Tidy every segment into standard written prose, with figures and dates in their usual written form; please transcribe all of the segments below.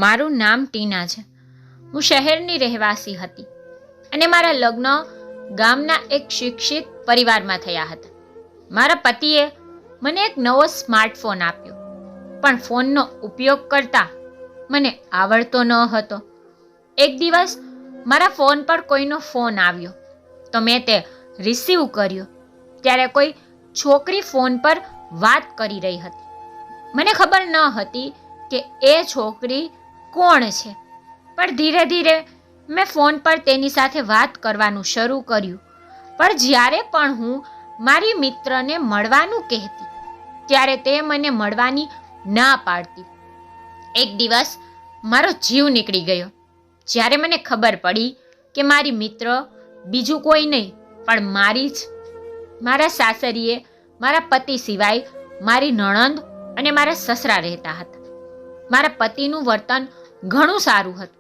મારું નામ ટીના છે. હું શહેરની રહેવાસી હતી અને મારા લગ્ન ગામના એક શિક્ષિત પરિવારમાં થયા હતા. મારા પતિએ મને એક નવો સ્માર્ટફોન આપ્યો, પણ ફોનનો ઉપયોગ કરતા મને આવડતો ન હતો. એક દિવસ મારા ફોન પર કોઈનો ફોન આવ્યો તો મેં તે રિસીવ કર્યો. ત્યારે કોઈ છોકરી ફોન પર વાત કરી રહી હતી. મને ખબર ન હતી કે એ છોકરી કોણ છે, પણ ધીરે ધીરે મેં ફોન પર તેની સાથે વાત કરવાનું શરૂ કર્યું. પણ જ્યારે પણ હું મારી મિત્રને મળવાનું કહેતી ત્યારે તે મને મળવાની ના પાડતી. એક દિવસ મારો જીવ નીકળી ગયો જ્યારે મને ખબર પડી કે મારી મિત્ર બીજું કોઈ નહીં પણ મારી જ. મારા સાસરીએ મારા પતિ સિવાય મારી નણંદ અને મારા સસરા રહેતા હતા. મારા પતિનું વર્તન ઘણું સારું હતું.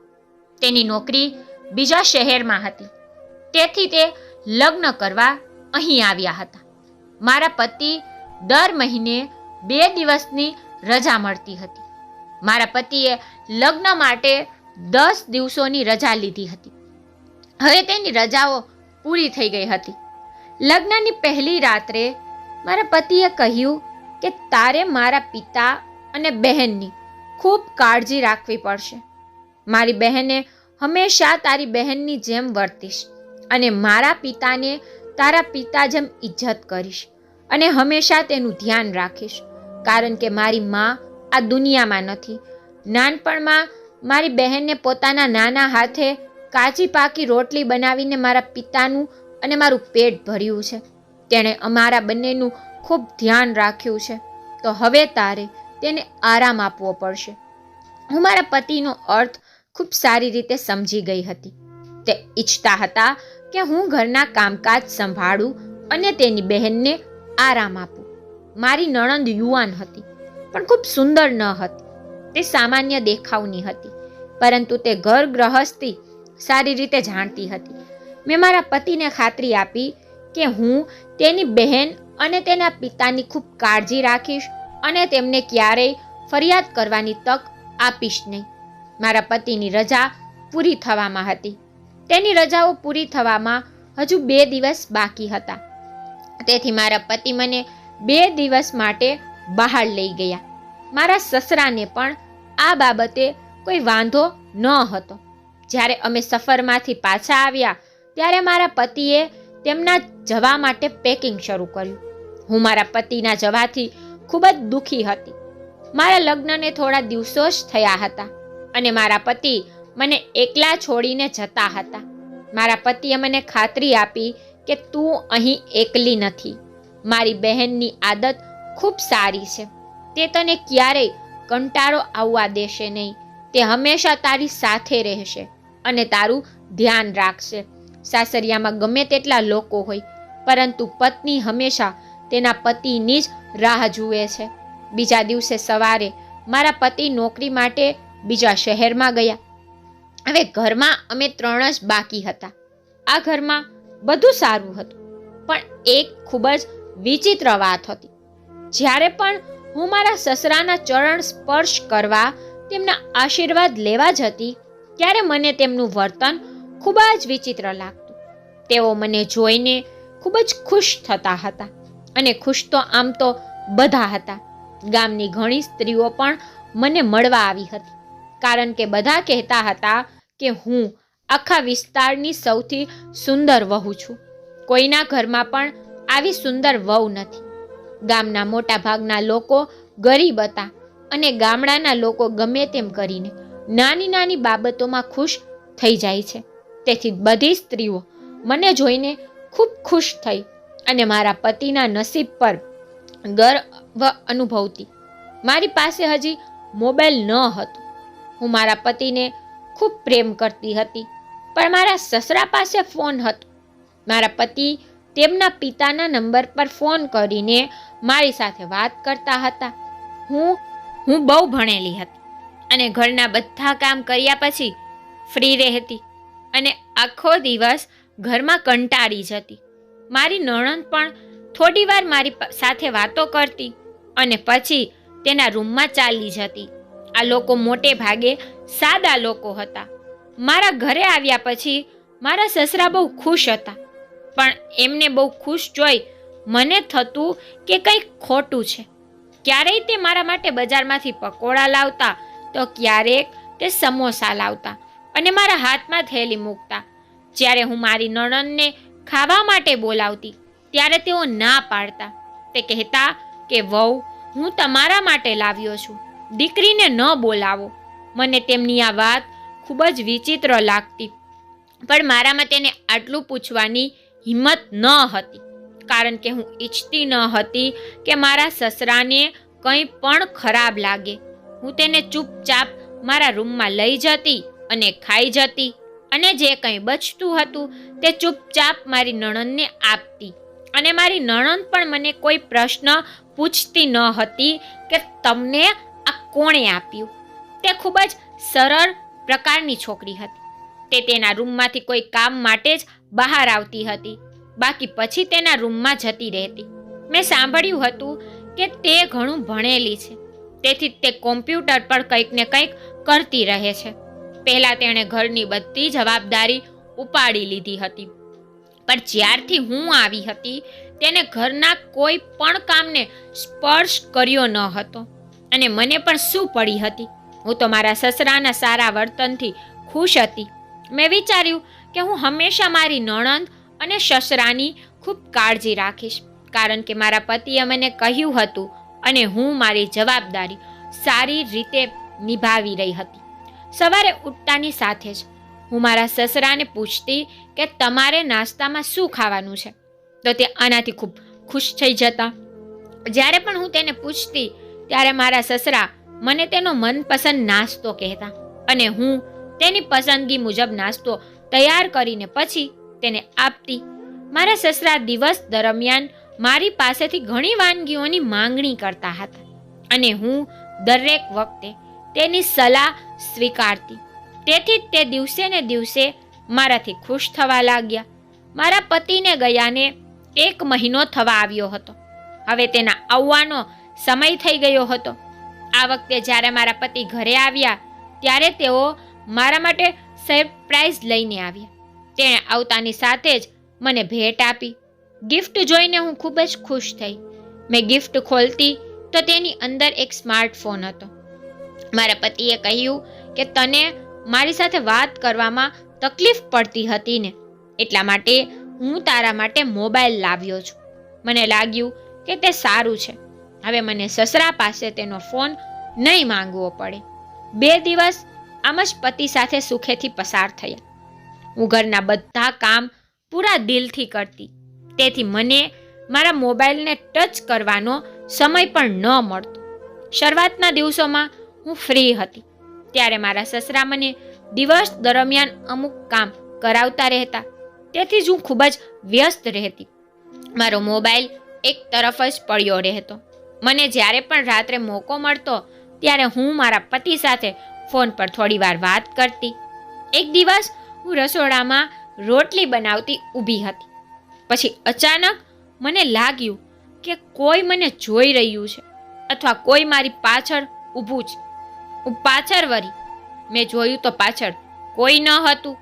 તેની નોકરી બીજા શહેરમાં હતી, તેથી તે લગ્ન કરવા અહીં આવ્યા હતા. મારા પતિ દર મહિને 2 દિવસની રજા મળતી હતી. મારા પતિએ લગ્ન માટે 10 દિવસોની રજા લીધી હતી. હવે તેની રજાઓ પૂરી થઈ ગઈ હતી. લગ્નની પહેલી રાત્રે મારા પતિએ કહ્યું કે તારે મારા પિતા અને બહેનની ખૂબ કાળજી રાખવી પડશે. મારી બહેને હંમેશા તારી બહેનની જેમ વર્તીશ અને મારા પિતાને તારા પિતા જેમ ઇજ્જત કરીશ અને હંમેશા તેનું ધ્યાન રાખીશ, કારણ કે મારી મા આ દુનિયામાં નથી. નાનપણમાં મારી બહેનને પોતાના નાના હાથે કાચી પાકી રોટલી બનાવીને મારા પિતાનું અને મારું પેટ ભર્યું છે. તેણે અમારા બંનેનું ખૂબ ધ્યાન રાખ્યું છે, તો હવે તારે તેને આરામ આપવો પડશે. હું મારા પતિનો અર્થ ખૂબ સારી રીતે સમજી ગઈ હતી. તે ઈચ્છતા હતા કે હું ઘરના કામકાજ સંભાળું અને તેની બહેનને આરામ આપું. મારી નણંદ યુવાન હતી પણ ખૂબ સુંદર ન હતી. તે સામાન્ય દેખાવની હતી, પરંતુ તે ઘર ગૃહસ્થી સારી રીતે જાણતી હતી. મેં મારા પતિને ખાતરી આપી કે હું તેની બહેન અને તેના પિતાની ખૂબ કાળજી રાખીશ અને તેમને ક્યારેય ફરિયાદ કરવાની તક આપીશ નહીં. મારા પતિની રજા પૂરી થવામાં હતી. તેની રજાઓ પૂરી થવામાં હજુ 2 દિવસ બાકી હતા. તેથી મારા પતિ મને 2 દિવસ માટે બહાર લઈ ગયા. મારા સસરાને પણ આ બાબતે કોઈ વાંધો ન હતો. જ્યારે અમે સફરમાંથી પાછા આવ્યા ત્યારે મારા પતિએ તેમના જવા માટે પેકિંગ શરૂ કર્યું. હું મારા પતિના જવાથી ખૂબ જ દુઃખી હતી. મારા લગ્નને થોડા દિવસો જ થયા હતા અને મારા પતિ મને એકલા છોડીને જતા હતા. મારા પતિએ મને ખાતરી આપી કે તું અહીં એકલી નથી. મારી બહેનની આદત ખૂબ સારી છે. તે તને ક્યારેય કંટાળો આવવા દેશે નહીં. તે હંમેશા તારી સાથે રહેશે અને તારું ધ્યાન રાખશે. સાસરિયામાં ગમે તેટલા લોકો હોય, પરંતુ પત્ની હંમેશા તેના પતિની જ રાહ જુએ છે. બીજા દિવસે સવારે મારા પતિ નોકરી માટે બીજા શહેરમાં ગયા. હવે ઘરમાં અમે 3 જ બાકી હતા. આ ઘરમાં બધું સારું હતું, પણ એક ખૂબ જ વિચિત્ર વાત હતી. જ્યારે પણ હું મારા સસરાના ચરણ સ્પર્શ કરવા, તેમના આશીર્વાદ લેવા જતી, ત્યારે મને તેમનું વર્તન ખૂબ જ વિચિત્ર લાગતું. તેઓ મને જોઈને ખૂબ જ ખુશ થતા હતા અને ખુશ તો આમ તો બધા હતા. ગામની ઘણી સ્ત્રીઓ પણ મને મળવા આવી હતી, કારણ કે બધા કહેતા હતા કે હું આખા વિસ્તારની સૌથી સુંદર વહુ છું. કોઈના ઘરમાં પણ આવી સુંદર વહુ નથી. ગામના મોટા ભાગના લોકો ગરીબ હતા અને ગામડાના લોકો ગમે તેમ કરીને નાની નાની બાબતોમાં ખુશ થઈ જાય છે. તેથી બધી સ્ત્રીઓ મને જોઈને ખૂબ ખુશ થઈ અને મારા પતિના નસીબ પર ગર્વ અનુભવતી. મારી પાસે હજી મોબાઈલ ન હતો. હું મારા પતિને ખૂબ પ્રેમ કરતી હતી, પણ મારા સસરા પાસે ફોન હતો. મારા પતિ તેમના પિતાના નંબર પર ફોન કરીને મારી સાથે વાત કરતા હતા. હું બહુ ભણેલી હતી અને ઘરના બધા કામ કર્યા પછી ફ્રી રહેતી અને આખો દિવસ ઘરમાં કંટાળી જતી. મારી નણંદ પણ થોડી વાર મારી સાથે વાતો કરતી અને પછી તેના રૂમમાં ચાલી જતી આ લોકો મોટે ભાગે સાદા લોકો હતા. મારા ઘરે આવ્યા પછી મારા સસરા બહુ ખુશ હતા, પણ એમને બહુ ખુશ જોઈ મને થતું કે કંઈક ખોટું છે. ક્યારેય તે મારા માટે બજારમાંથી પકોડા લાવતા તો ક્યારેક તે સમોસા લાવતા અને મારા હાથમાં થેલી મૂકતા. જ્યારે હું મારી નણંદને ખાવા માટે બોલાવતી ત્યારે તેઓ ના પાડતા. તે કહેતા કે વહુ, હું તમારા માટે લાવ્યો છું, દીકરીને ન બોલાવો. મને તેમની આ વાત ખૂબ જ વિચિત્ર લાગતી, પણ મારામાં તેને આટલું પૂછવાની હિંમત ન હતી, કારણ કે હું ઈચ્છતી ન હતી કે મારા સસરાને કંઈ પણ ખરાબ લાગે. હું તેને ચૂપચાપ મારા રૂમમાં લઈ જતી અને ખાઈ જતી, અને જે કંઈ બચતું હતું તે ચૂપચાપ મારી નણંદને આપતી. અને મારી નણંદ પણ મને કોઈ પ્રશ્ન પૂછતી ન હતી કે તમને આ કોણે આપ્યું. તે ખૂબ જ સરળ પ્રકારની છોકરી હતી. તે તેના રૂમમાંથી કોઈ કામ માટે જ બહાર આવતી હતી, બાકી પછી તેના રૂમમાં જતી રહેતી. મેં સાંભળ્યું હતું કે તે ઘણું ભણેલી છે, તેથી તે કોમ્પ્યુટર પર કંઈક ને કંઈક કરતી રહે છે. પહેલાં તેણે ઘરની બધી જવાબદારી ઉપાડી લીધી હતી, પણ જ્યારથી હું આવી હતી તેને ઘરના કોઈ પણ કામને સ્પર્શ કર્યો ન હતો. અને મને પણ શું પડી હતી? હું તો મારા સસરાના સારા વર્તનથી ખુશ હતી. મેં વિચાર્યું કે હું હંમેશા મારી નણંદ અને સસરાની ખૂબ કાળજી રાખીશ, કારણ કે મારા પતિએ મને કહ્યું હતું અને હું મારી જવાબદારી સારી રીતે નિભાવી રહી હતી. સવારે ઉઠતાની સાથે જ હું મારા સસરાને પૂછતી કે તમારે નાસ્તામાં શું ખાવાનું છે, તો તે આનાથી ખૂબ ખુશ થઈ જતા. જ્યારે પણ હું તેને પૂછતી ત્યારે મારા સસરા મને તેનો મનપસંદ નાસ્તો કહેતા અને હું તેની પસંદગી મુજબ નાસ્તો તૈયાર કરીને પછી તેને આપતી. મારા સસરા દિવસ દરમિયાન મારી પાસેથી ઘણી વાનગીઓની માંગણી કરતા હતા અને હું દરેક વખતે તેની સલાહ સ્વીકારતી. તેથી તે દિવસે ને દિવસે મારાથી ખુશ થવા લાગ્યા. મારા પતિને ગયાને 1 મહિનો થવા આવ્યો હતો. હવે તેના આવવાનો સમય થઈ ગયો હતો. આ વખતે જ્યારે મારા પતિ ઘરે આવ્યા ત્યારે તેઓ મારા માટે સરપ્રાઈઝ લઈને આવ્યા. તેણે આવતાની સાથે જ મને ભેટ આપી. ગિફ્ટ જોઈને હું ખૂબ જ ખુશ થઈ. મેં ગિફ્ટ ખોલતી તો તેની અંદર એક સ્માર્ટફોન હતો. મારા પતિએ કહ્યું કે તને મારી સાથે વાત કરવામાં તકલીફ પડતી હતી ને, એટલા માટે હું તારા માટે મોબાઈલ લાવ્યો છું. મને લાગ્યું કે તે સારું છે. હવે મને સસરા પાસે તેનો ફોન નહીં માંગવો પડે. 2 દિવસ આમ જ પતિ સાથે સુખેથી પસાર થયા. હું ઘરના બધા કામ પૂરા દિલથી કરતી, તેથી મને મારા મોબાઈલને ટચ કરવાનો સમય પણ ન મળતો. શરૂઆતના દિવસોમાં હું ફ્રી હતી ત્યારે મારા સસરા મને દિવસ દરમિયાન અમુક કામ કરાવતા રહેતા, તેથી જ હું ખૂબ જ વ્યસ્ત રહેતી. મારો મોબાઈલ એક તરફ જ પડ્યો રહેતો. મને જ્યારે પણ રાત્રે મોકો મળતો ત્યારે હું મારા પતિ સાથે ફોન પર થોડી વાર વાત કરતી. એક દિવસ હું રસોડામાં રોટલી બનાવતી ઊભી હતી. પછી અચાનક મને લાગ્યું કે કોઈ મને જોઈ રહ્યું છે અથવા કોઈ મારી પાછળ ઊભું છે. હું પાછળ વળી. મેં જોયું તો પાછળ કોઈ ન હતું.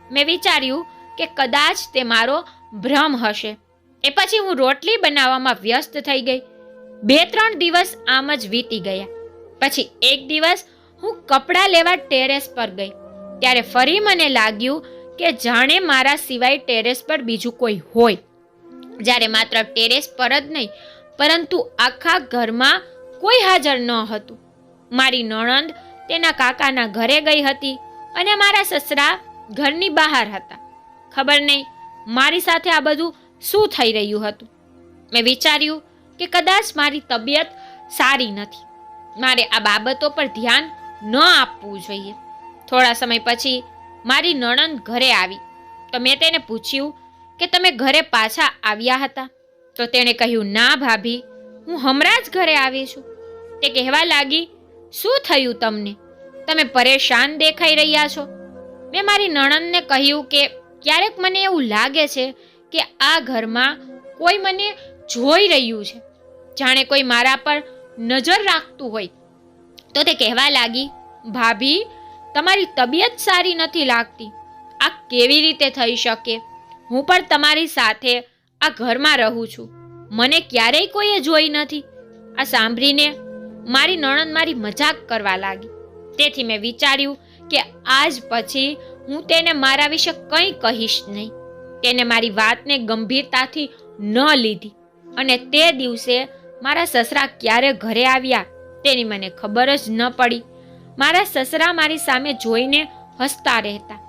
મેં વિચાર્યું કે કદાચ તે મારો ભ્રમ હશે. એ પછી હું રોટલી બનાવવામાં વ્યસ્ત થઈ ગઈ. 2-3 દિવસ આમ જ વીતી ગયા. પછી એક દિવસ હું કપડાં લેવા ટેરેસ પર ગઈ ત્યારે ફરી મને લાગ્યું કે જાણે મારા સિવાય ટેરેસ પર બીજું કોઈ હોય. જ્યારે માત્ર ટેરેસ પર જ નહીં પરંતુ આખા ઘરમાં કોઈ હાજર ન હતું. મારી નણંદ તેના કાકાના ઘરે ગઈ હતી અને મારા સસરા ઘરની બહાર હતા. ખબર નહીં મારી સાથે આ બધું શું થઈ રહ્યું હતું. મેં વિચાર્યું કે કદાચ મારી તબિયત સારી નથી, મારે આ બાબતો પર ધ્યાન ન આપવું જોઈએ. થોડા સમય પછી મારી નણંદ ઘરે આવી તો મેં તેને પૂછ્યું કે તમે ઘરે પાછા આવ્યા હતા? તો તેણે કહ્યું, ના ભાભી, હું હમણાં જ ઘરે આવી છું. તે કહેવા લાગી, શું થયું તમને? તમે પરેશાન દેખાઈ રહ્યા છો. મેં મારી નણંદને કહ્યું કે ક્યારેક મને એવું લાગે છે કે આ ઘરમાં કોઈ મને જોઈ રહ્યું છે, જાણે કોઈ મારા પર નજર રાખતું હોય. તો તે કહેવા લાગી, ભાભી, તમારી તબિયત સારી નથી લાગતી. આ કેવી રીતે થઈ શકે? હું પણ તમારી સાથે આ ઘરમાં રહું છું. મને ક્યારેય કોઈએ જોઈ નથી. આ સાંભળીને મારી નણંદ મારી મજાક કરવા લાગી. તેથી મેં વિચાર્યું કે આજ પછી હું તેને મારા વિશે કંઈ કહીશ નહીં. તેને મારી વાતને ગંભીરતાથી ન લીધી અને તે દિવસે મારા સસરા ક્યારે ઘરે આવ્યા તેની મને ખબર જ ન પડી. મારા સસરા મારી સામે જોઈને હસતા રહેતા.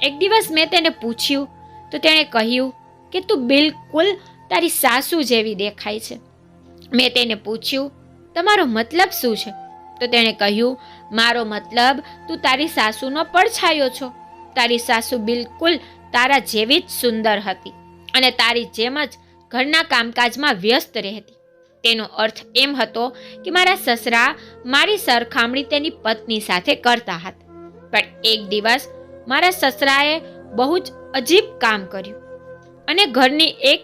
એક દિવસ મેં તેને પૂછ્યું તો તેણે કહ્યું કે તું બિલકુલ તારી સાસુ જેવી દેખાય છે. મેં તેને પૂછ્યું, તમારો મતલબ શું છે? તો તેણે કહ્યું, મારો મતલબ તું તારી સાસુનો પડછાયો છો. તારી સાસુ બિલકુલ તારા જેવી જ સુંદર હતી અને તારી જેમ જ ઘરના કામકાજમાં વ્યસ્ત રહેતી. તેનો અર્થ એમ હતો કે મારા સસરા મારી સરખામણી તેની પત્ની સાથે કરતા હતા. પણ એક દિવસ મારા સસરાએ બહુ જ અજીબ કામ કર્યું અને ઘરની એક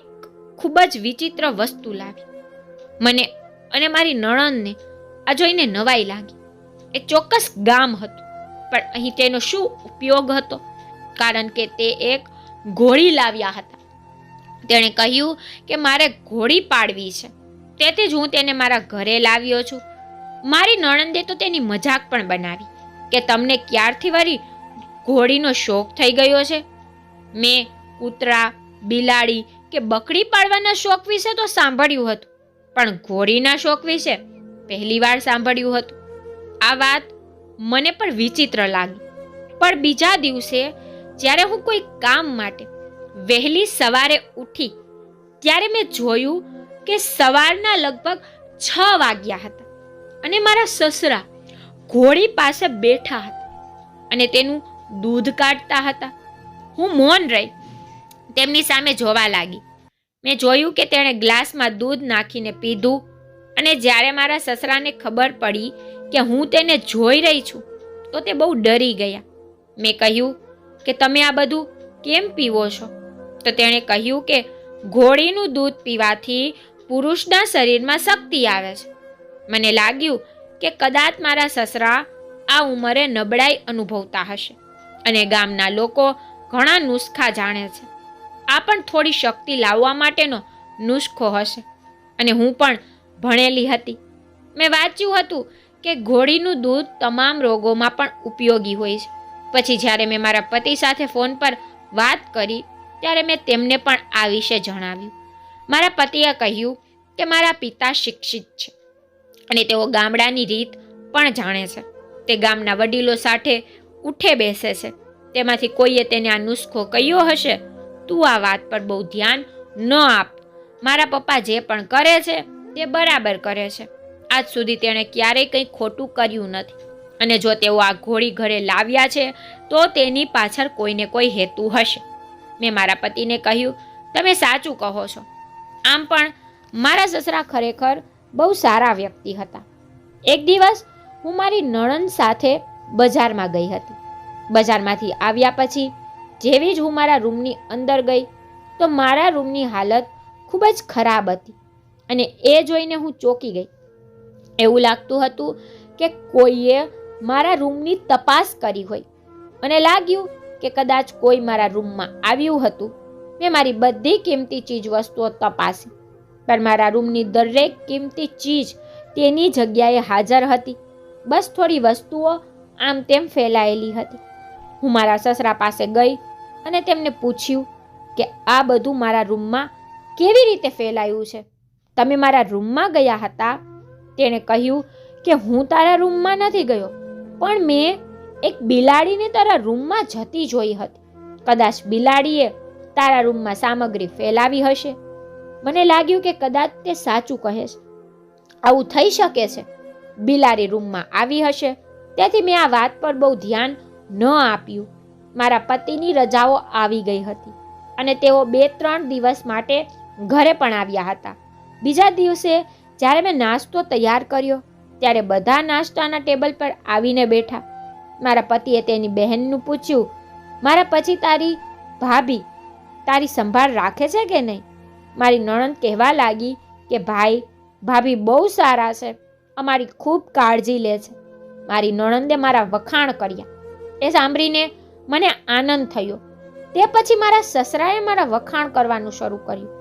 ખૂબ જ વિચિત્ર વસ્તુ લાવી. મને અને મારી નણંદને આ જોઈને નવાઈ લાગી. એ ચોક્કસ ગામ હતું, પણ અહીં તેનો શું ઉપયોગ હતો? કારણ કે તે એક ઘોડી લાવ્યા હતા. તેણે કહ્યું કે મારે ઘોડી પાડવી છે, તેથી જ હું તેને મારા ઘરે લાવ્યો છું. મારી નણંદે તો તેની મજાક પણ બનાવી કે તમને ક્યારથી વળી ઘોડીનો શોખ થઈ ગયો છે? મેં કૂતરા, બિલાડી કે બકરી પાળવાના શોખ વિશે તો સાંભળ્યું હતું, પણ ઘોડીના શોખ વિશે પહેલી વાર સાંભળ્યું હતું. આ વાત મને પણ વિચિત્ર લાગી. પણ બીજા દિવસે જ્યારે હું કોઈ કામ માટે વહેલી સવારે ઉઠી ત્યારે મેં જોયું કે સવારના લગભગ 6 વાગ્યા હતા અને મારા સસરા ઘોડી પાસે બેઠા હતા અને તેનું દૂધ કાઢતા હતા. હું મૌન રહી તેમની સામે જોવા લાગી. મેં જોયું કે તેણે ગ્લાસમાં દૂધ નાખીને પીધું અને જ્યારે મારા સસરાને ખબર પડી કે હું તેને જોઈ રહી છું તો તે બહુ ડરી ગયા. મેં કહ્યું કે તમે આ બધું કેમ પીવો છો? તો તેણે કહ્યું કે ઘોડીનું દૂધ પીવાથી પુરુષના શરીરમાં શક્તિ આવે છે. મને લાગ્યું કે કદાચ મારા સસરા આ ઉંમરે નબળાઈ અનુભવતા હશે અને ગામના લોકો ઘણા નુસ્ખા જાણે છે. આ પણ થોડી શક્તિ લાવવા માટેનો નુસ્ખો હશે અને હું પણ ભણેલી હતી. મેં વાંચ્યું હતું કે ઘોડીનું દૂધ તમામ રોગોમાં પણ ઉપયોગી હોય છે. પછી જ્યારે મેં મારા પતિ સાથે ફોન પર વાત કરી ત્યારે મેં તેમને પણ આ વિશે જણાવ્યું. મારા પતિએ કહ્યું કે મારા પિતા શિક્ષિત છે અને તેઓ ગામડાની રીત પણ જાણે છે. તે ગામના વડીલો સાથે ઉઠે બેસે છે. તેમાંથી કોઈએ તેને આ નુસ્ખો કહ્યો હશે. તું આ વાત પર બહુ ધ્યાન ન આપ. મારા પપ્પા જે પણ કરે છે તે બરાબર કરે છે. આજ સુધી તેણે ક્યારેય કંઈ ખોટું કર્યું નથી અને જો તેઓ આ ઘોડી ઘરે લાવ્યા છે તો તેની પાછળ કોઈને કોઈ હેતુ હશે. મેં મારા પતિને કહ્યું, તમે સાચું કહો છો. આમ પણ મારા સસરા ખરેખર બહુ સારા વ્યક્તિ હતા. એક દિવસ હું મારી નણંદ સાથે બજારમાં ગઈ હતી. બજારમાંથી આવ્યા પછી જેવી જ હું મારા રૂમની અંદર ગઈ તો મારા રૂમની હાલત ખૂબ જ ખરાબ હતી અને એ જોઈને હું ચોંકી ગઈ. એવું લાગતું હતું કે કોઈએ મારા રૂમની તપાસ કરી હોય અને લાગ્યું કે કદાચ કોઈ મારા રૂમમાં આવ્યું હતું. મેં મારી બધી કિંમતી ચીજ વસ્તુઓ તપાસી, પણ મારા રૂમની દરેક કિંમતી ચીજ તેની જગ્યાએ હાજર હતી. બસ થોડી વસ્તુઓ આમ તેમ ફેલાયેલી હતી. હું મારા સસરા પાસે ગઈ અને તેમને પૂછ્યું કે આ બધું મારા રૂમમાં કેવી રીતે ફેલાયું છે? તમે મારા રૂમમાં ગયા હતા? તેણે કહ્યું કે હું તારા રૂમમાં નથી ગયો, પણ મેં એક બિલાડીને તારા રૂમમાં જતી જોઈ હતી. કદાચ બિલાડીએ તારા રૂમમાં સામગ્રી ફેલાવી હશે. મને લાગ્યું કે કદાચ તે સાચું કહે છે. આવું થઈ શકે છે. બિલાડી રૂમમાં આવી હશે, તેથી મેં આ વાત પર બહુ ધ્યાન ન આપ્યું. મારા પતિની રજાઓ આવી ગઈ હતી અને તેઓ 2-3 દિવસ માટે ઘરે પણ આવ્યા હતા. બીજા દિવસે જ્યારે મેં નાસ્તો તૈયાર કર્યો ત્યારે બધા નાસ્તાના ટેબલ પર આવીને બેઠા. મારા પતિએ તેની બહેનનું પૂછ્યું, મારા પછી તારી ભાભી તારી સંભાળ રાખે છે કે નહીં? મારી નણંદ કહેવા લાગી કે ભાઈ ભાભી બહુ સારા છે, અમારી ખૂબ કાળજી લે છે. મારી નણંદે મારા વખાણ કર્યા. એ સાંભળીને મને આનંદ થયો. તે પછી મારા સસરાએ મારા વખાણ કરવાનું શરૂ કર્યું,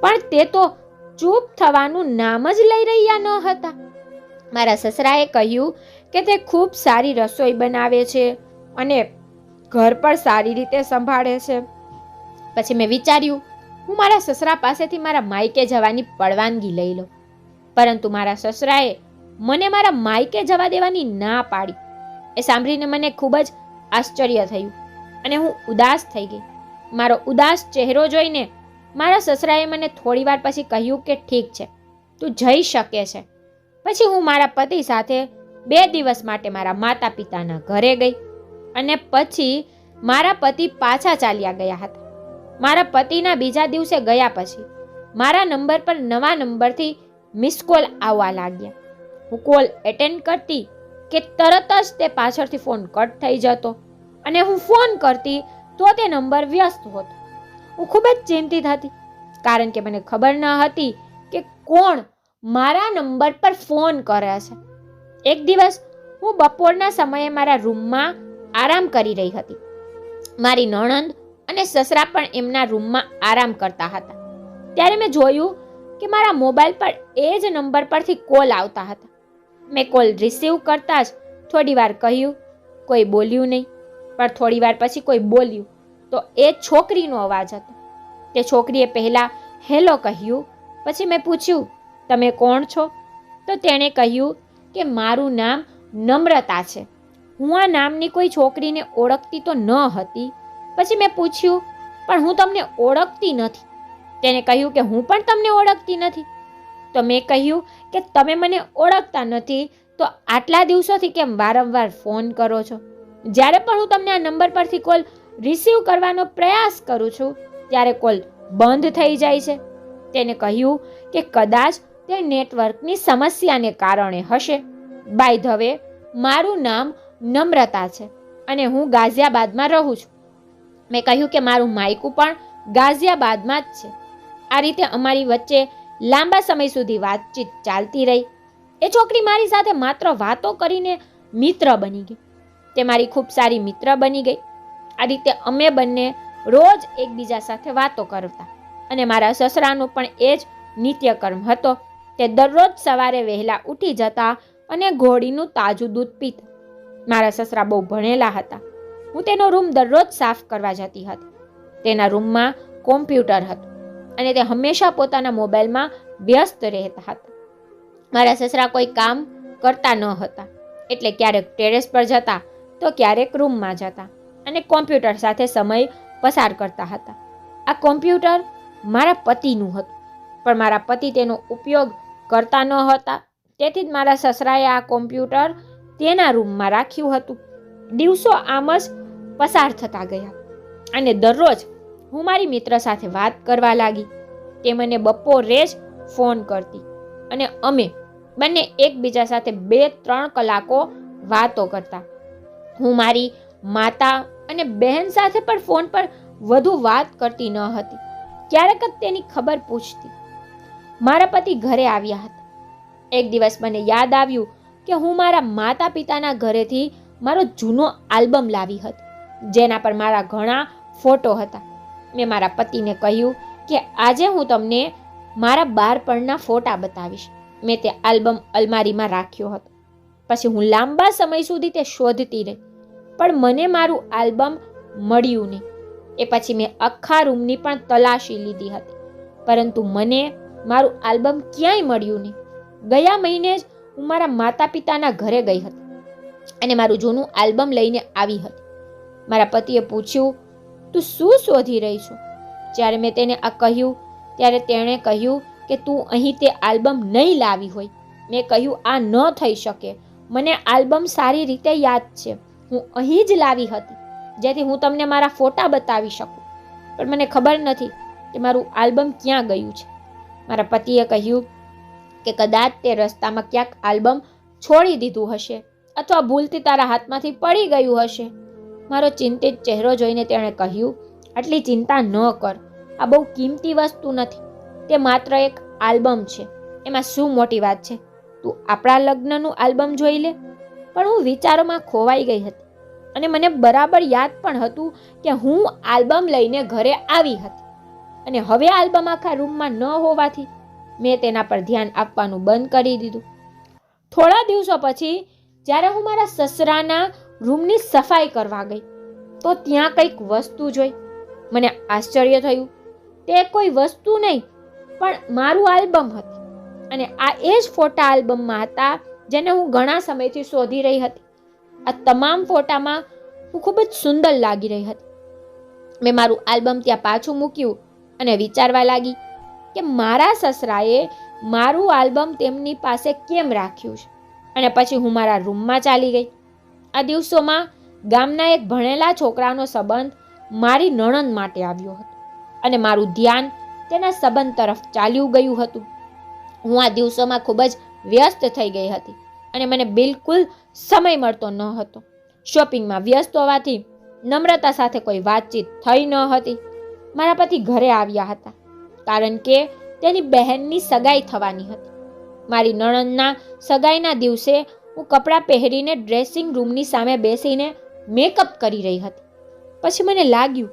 પણ તે તો ચૂપ થવાનું નામ જ લઈ રહ્યા ન હતા. મારા સસરાએ કહ્યું કે તે ખૂબ સારી રસોઈ બનાવે છે અને ઘર પર સારી રીતે સંભાળે છે. પછી મેં વિચાર્યું હું મારા સસરા પાસેથી મારા માયકે જવાની પરવાનગી લઈ લઉં, પરંતુ મારા સસરાએ મને મારા માયકે જવા દેવાની ના પાડી. એ સાંભળીને મને ખૂબ જ આશ્ચર્ય થયું અને હું ઉદાસ થઈ ગઈ. મારો ઉદાસ ચહેરો જોઈને મારા સસરાએ મને થોડી વાર પછી કહ્યું કે ઠીક છે, તું જઈ શકે છે. પછી હું મારા પતિ સાથે 2 દિવસ માટે મારા માતા પિતાના ઘરે ગઈ અને પછી મારા પતિ પાછા ચાલ્યા ગયા હતા. મારા પતિના બીજા દિવસે ગયા પછી મારા નંબર પર નવા નંબરથી મિસ કોલ આવવા લાગ્યા. હું કોલ એટેન્ડ કરતી કે તરત જ તે પાછળથી ફોન કટ થઈ જતો અને હું ફોન કરતી તો તે નંબર વ્યસ્ત હતો. હું ખૂબ જ ચિંતિત હતી, કારણ કે મને ખબર ન હતી કે કોણ મારા નંબર પર ફોન કરે છે. એક દિવસ હું બપોરના સમયે મારા રૂમમાં આરામ કરી રહી હતી. મારી નણંદ અને સસરા પણ એમના રૂમમાં આરામ કરતા હતા. ત્યારે મેં જોયું કે મારા મોબાઈલ પર એ જ નંબર પરથી કોલ આવતા હતા. મેં કોલ રિસીવ કરતા જ થોડી વાર કહ્યું, કોઈ બોલ્યું નહીં. પણ થોડી વાર પછી કોઈ બોલ્યું તો એ છોકરીનો અવાજ હતો. તે છોકરીએ પહેલાં હેલો કહ્યું. પછી મેં પૂછ્યું, તમે કોણ છો? તો તેણે કહ્યું કે મારું નામ નમ્રતા છે. હું આ નામની કોઈ છોકરીને ઓળખતી તો ન હતી. પછી મેં પૂછ્યું, પણ હું તમને ઓળખતી નથી. તેને કહ્યું કે હું પણ તમને ઓળખતી નથી. તો મેં કહ્યું કે તમે મને ઓળખતા નથી તો આટલા દિવસોથી કેમ વારંવાર ફોન કરો છો? જ્યારે પણ હું તમને આ નંબર પરથી કોલ રિસીવ કરવાનો પ્રયાસ કરું છું ત્યારે કોલ બંધ થઈ જાય છે. તેને કહ્યું કે કદાચ તે નેટવર્કની સમસ્યાને કારણે હશે. બાય ધ વે, મારું નામ નમ્રતા છે અને હું ગાઝિયાબાદમાં રહું છું. મેં કહ્યું કે મારું માયકું પણ ગાઝિયાબાદમાં જ છે. આ રીતે અમારી વચ્ચે લાંબા સમય સુધી વાતચીત ચાલતી રહી. એ છોકરી મારી સાથે માત્ર વાતો કરીને મિત્ર બની ગઈ. તે મારી ખૂબ સારી મિત્ર બની ગઈ. આ રીતે અમે બંને રોજ એકબીજા સાથે વાતો કરતા અને મારા સસરાનો પણ એ જ નિત્યકર્મ હતો. તે દરરોજ સવારે વહેલા ઉઠી જતા અને ઘોડીનું તાજું દૂધ પીતા. મારા સસરા બહુ ભણેલા હતા. હું તેનો રૂમ દરરોજ સાફ કરવા જતી હતી. તેના રૂમમાં કોમ્પ્યુટર હતું અને તે હંમેશા પોતાના મોબાઈલમાં વ્યસ્ત રહેતા હતા. મારા સસરા કોઈ કામ કરતા ન હતા, એટલે ક્યારેક ટેરેસ પર જતા તો ક્યારેક રૂમમાં જતા અને કોમ્પ્યુટર સાથે સમય પસાર કરતા હતા. આ કોમ્પ્યુટર મારા પતિનું હતું, પણ મારા પતિ તેનો ઉપયોગ કરતા ન હતા. તેથી જ મારા સસરાએ આ કોમ્પ્યુટર તેના રૂમમાં રાખ્યું હતું. દિવસો આમ જ પસાર થતા ગયા અને દરરોજ હું મારી મિત્ર સાથે વાત કરવા લાગી. તે મને બપોરે જ ફોન કરતી અને અમે બંને એકબીજા સાથે 2-3 કલાકો વાતો કરતા. હું મારી માતા અને બહેન સાથે પણ ફોન પર વધુ વાત કરતી ન હતી. ક્યારેક જ તેની ખબર પૂછતી. મારા પતિ ઘરે આવ્યા હતા. એક દિવસ મને યાદ આવ્યું કે હું મારા માતા પિતાના ઘરેથી મારો જૂનો આલ્બમ લાવી હતી, જેના પર મારા ઘણા ફોટો હતા. મેં મારા પતિને કહ્યું કે આજે હું તમને મારા બાળપણના ફોટા બતાવીશ. મેં તે આલ્બમ અલમારીમાં રાખ્યો હતો. પછી હું લાંબા સમય સુધી તે શોધતી રહી, પણ મને મારું આલ્બમ મળ્યું નહીં. એ પછી મેં આખા રૂમની પણ તલાશી લીધી હતી, પરંતુ મને મારું આલ્બમ ક્યાંય મળ્યું નહીં. ગયા મહિને જ હું મારા માતા પિતાના ઘરે ગઈ હતી અને મારું જૂનું આલ્બમ લઈને આવી હતી. મારા પતિએ પૂછ્યું, તું શું શોધી રહી છો? જ્યારે મેં તેને આ કહ્યું ત્યારે તેણે કહ્યું કે તું અહીં તે આલ્બમ નહીં લાવી હોય. મેં કહ્યું, આ ન થઈ શકે. મને આલ્બમ સારી રીતે યાદ છે. હું અહીં જ લાવી હતી જેથી હું તમને મારા ફોટા બતાવી શકું, પણ મને ખબર નથી કે મારું આલ્બમ ક્યાં ગયું છે. મારા પતિએ કહ્યું કે કદાચ તે રસ્તામાં ક્યાંક આલ્બમ છોડી દીધું હશે અથવા ભૂલથી તારા હાથમાંથી પડી ગયું હશે. મારો ચિંતિત ચહેરો જોઈને તેણે કહ્યું, આટલી ચિંતા ન કર. આ બહુ કિંમતી વસ્તુ નથી. તે માત્ર એક આલ્બમ છે. એમાં શું મોટી વાત છે? તું આપણા લગ્નનું આલ્બમ જોઈ લે. પણ હું વિચારોમાં ખોવાઈ ગઈ હતી અને મને બરાબર યાદ પણ હતું કે હું આલ્બમ લઈને ઘરે આવી હતી અને હવે આલ્બમ આખા રૂમમાં ન હોવાથી મેં તેના પર ધ્યાન આપવાનું બંધ કરી દીધું. થોડા દિવસો પછી જ્યારે હું મારા સસરાના રૂમની સફાઈ કરવા ગઈ તો ત્યાં કંઈક વસ્તુ જોઈ. મને આશ્ચર્ય થયું. તે કોઈ વસ્તુ નહીં પણ મારું આલ્બમ હતી અને આ એ જ ફોટા આલ્બમમાં હતા જેને હું ઘણા સમયથી શોધી રહી હતી. આ તમામ ફોટામાં હું ખૂબ જ સુંદર લાગી રહી હતી. મેં મારું આલ્બમ ત્યાં પાછું મૂક્યું અને વિચારવા લાગી કે મારા સસરાએ મારું આલ્બમ તેમની પાસે કેમ રાખ્યું છે. અને પછી હું મારા રૂમમાં ચાલી ગઈ. આ દિવસોમાં ગામના એક ભણેલા છોકરાનો સંબંધ મારી નણંદ માટે આવ્યો હતો અને મારું ધ્યાન તેના સંબંધ તરફ ચાલ્યું ગયું હતું. હું આ દિવસોમાં ખૂબ જ વ્યસ્ત થઈ ગઈ હતી અને મને બિલકુલ સમય મળતો ન હતો. શોપિંગમાં વ્યસ્ત હોવાથી નમ્રતા સાથે કોઈ વાતચીત થઈ ન હતી. મારા પતિ ઘરે આવ્યા હતા કારણ કે તેની બહેનની સગાઈ થવાની હતી. મારી નણંદના સગાઈના દિવસે હું કપડાં પહેરીને ડ્રેસિંગ રૂમની સામે બેસીને મેકઅપ કરી રહી હતી. પછી મને લાગ્યું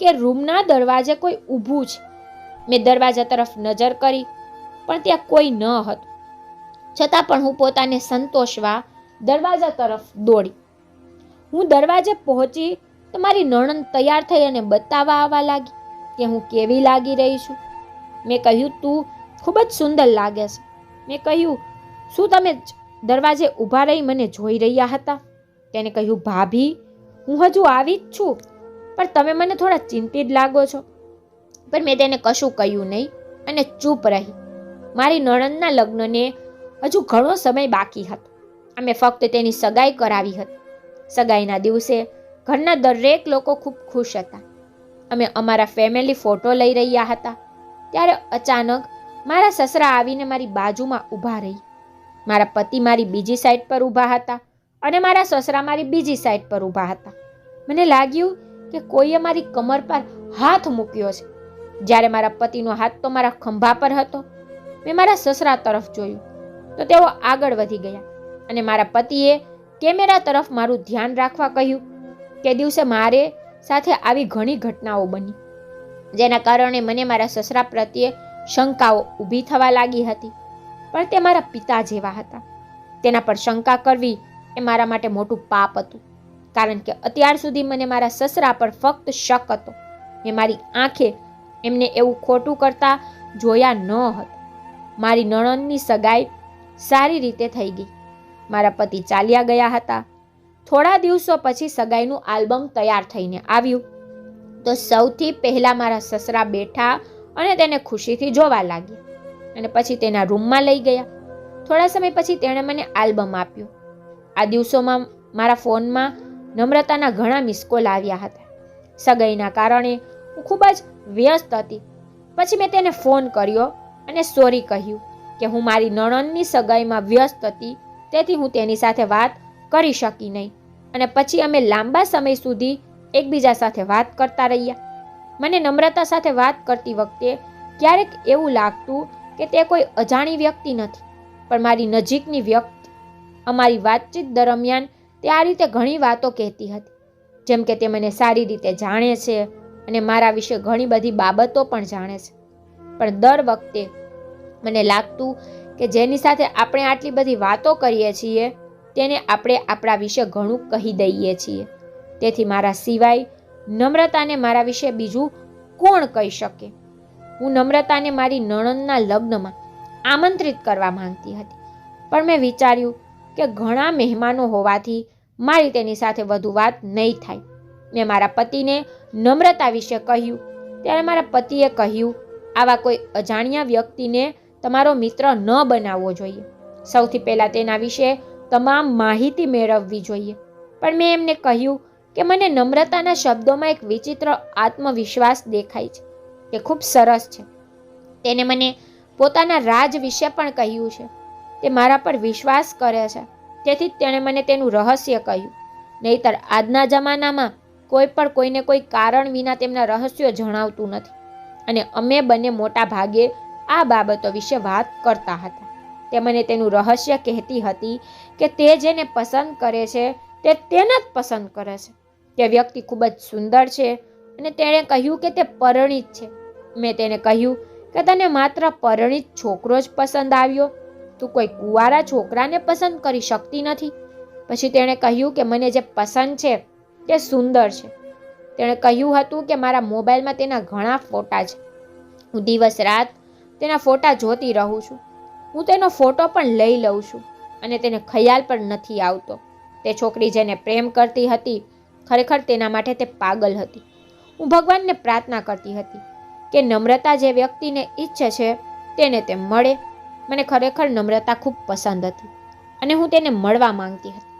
કે રૂમના દરવાજે કોઈ ઊભું છે. મેં દરવાજા તરફ નજર કરી પણ ત્યાં કોઈ ન હતું. છતાં પણ હું પોતાને સંતોષવા દરવાજા તરફ દોડી. હું દરવાજે પહોંચી તો મારી નણંદ તૈયાર થઈ અને બતાવવા આવવા લાગી કે હું કેવી લાગી રહી છું. મેં કહ્યું, તું ખૂબ જ સુંદર લાગે છે. મેં કહ્યું, શું તમે દરવાજે ઊભા રહી મને જોઈ રહ્યા હતા? તેને કહ્યું, ભાભી, હું હજુ આવી જ છું પણ તમે મને થોડા ચિંતિત લાગો છો. પણ મેં તેને કશું કહ્યું નહીં અને ચૂપ રહી. મારી નણંદના લગ્નને હજુ ઘણો સમય બાકી હતો. અમે ફક્ત તેની સગાઈ કરાવી હતી. સગાઈના દિવસે ઘરના દરેક લોકો ખૂબ ખુશ હતા. અમે અમારા ફેમિલી ફોટો લઈ રહ્યા હતા ત્યારે અચાનક મારા સસરા આવીને મારી બાજુમાં ઊભા રહી. મારા પતિ મારી બીજી સાઈડ પર ઊભા હતા અને મારા સસરા મારી બીજી સાઈડ પર ઊભા હતા. મને લાગ્યું કે કોઈએ મારી કમર પર હાથ મૂક્યો છે. જ્યારે મારા પતિનો હાથ તો મારા ખંભા પર હતો. મેં મારા સસરા તરફ જોયું તો તેઓ આગળ વધી ગયા અને મારા પતિએ કેમેરા તરફ મારું ધ્યાન રાખવા કહ્યું. તે દિવસે મારે સાથે આવી ઘણી ઘટનાઓ બની જેના કારણે મને મારા સસરા પ્રત્યે શંકાઓ ઊભી થવા લાગી હતી. પણ તે મારા પિતા જેવા હતા. તેના પર શંકા કરવી એ મારા માટે મોટું પાપ હતું કારણ કે અત્યાર સુધી મને મારા સસરા પર ફક્ત શક હતો. મેં મારી આંખે એમને એવું ખોટું કરતા જોયા ન હતા. મારી નણંદની સગાઈ સારી રીતે થઈ ગઈ. મારા પતિ ચાલ્યા ગયા હતા. થોડા દિવસો પછી સગાઈનું આલ્બમ તૈયાર થઈને આવ્યું તો સૌથી પહેલાં મારા સસરા બેઠા અને તેને ખુશીથી જોવા લાગ્યા અને પછી તેના રૂમમાં લઈ ગયા. થોડા સમય પછી તેણે મને આલ્બમ આપ્યો. આ દિવસોમાં મારા ફોનમાં નમ્રતાના ઘણા મિસકોલ આવ્યા હતા. સગાઈના કારણે હું ખૂબ જ વ્યસ્ત હતી. પછી મેં તેને ફોન કર્યો અને સોરી કહ્યું કે હું મારી નણંદની સગાઈમાં વ્યસ્ત હતી તેથી હું તેની સાથે વાત કરી શકી નહીં અને પછી અમે લાંબા સમય સુધી એકબીજા સાથે વાત કરતા રહ્યા. મને નમ્રતા સાથે વાત કરતી વખતે ક્યારેક એવું લાગતું કે તે કોઈ અજાણી વ્યક્તિ નથી પણ મારી નજીકની વ્યક્તિ. અમારી વાતચીત દરમિયાન તે આ રીતે ઘણી વાતો કહેતી હતી જેમ કે તે મને સારી રીતે જાણે છે અને મારા વિશે ઘણી બધી બાબતો પણ જાણે છે. પણ દર વખતે મને લાગતું કે જેની સાથે આપણે આટલી બધી વાતો કરીએ છીએ તેને આપણે આપણા વિશે ઘણું કહી દઈએ છીએ. તેથી મારા સિવાય નમ્રતાને મારા વિશે બીજું કોણ કહી શકે? હું નમ્રતાને મારી નણંદના લગ્નમાં આમંત્રિત કરવા માંગતી હતી પણ મેં વિચાર્યું કે ઘણા મહેમાનો હોવાથી મારી તેની સાથે વધુ વાત નહીં થાય. મેં મારા પતિને નમ્રતા વિશે કહ્યું ત્યારે મારા પતિએ કહ્યું, આવા કોઈ અજાણ્યા વ્યક્તિને તમારો મિત્ર ન બનાવવો જોઈએ. સૌથી પહેલાં તેના વિશે તમામ માહિતી મેળવવી જોઈએ. પણ મેં એમને કહ્યું કે મને નમ્રતાના શબ્દોમાં એક વિચિત્ર આત્મવિશ્વાસ દેખાય છે તે ખૂબ સરસ છે. તેને મને પોતાના રાજ વિશે પણ કહ્યું છે. તે મારા પર વિશ્વાસ કરે છે તેથી જ તેણે મને તેનું રહસ્ય કહ્યું. નહીંતર આજના જમાનામાં કોઈ પણ કોઈને કોઈ કારણ વિના તેમના રહસ્યો જણાવતું નથી અને અમે બંને મોટા ભાગે આ બાબતો વિશે વાત કરતા હતા. તે મને તેનું રહસ્ય કહેતી હતી કે તે જેને પસંદ કરે છે તે તેને જ પસંદ કરે છે. તે વ્યક્તિ ખૂબ જ સુંદર છે અને તેણે કહ્યું કે તે પરિણીત છે. મેં તેને કહ્યું કે તને માત્ર પરિણીત છોકરો જ પસંદ આવ્યો, તું કોઈ કુંવારા છોકરાને પસંદ કરી શકતી નથી. પછી તેણે કહ્યું કે મને જે પસંદ છે તે સુંદર છે. તેણે કહ્યું હતું કે મારા મોબાઈલમાં તેના ઘણા ફોટા છે. હું દિવસ રાત તેના ફોટા જોતી રહું છું. હું તેનો ફોટો પણ લઈ લઉં છું અને તેને ખ્યાલ પણ નથી આવતો. તે છોકરી જેને પ્રેમ કરતી હતી ખરેખર તેના માટે તે પાગલ હતી. હું ભગવાનને પ્રાર્થના કરતી હતી કે નમ્રતા જે વ્યક્તિને ઈચ્છે છે તેને તે મળે. મને ખરેખર નમ્રતા ખૂબ પસંદ હતી અને હું તેને મળવા માંગતી હતી.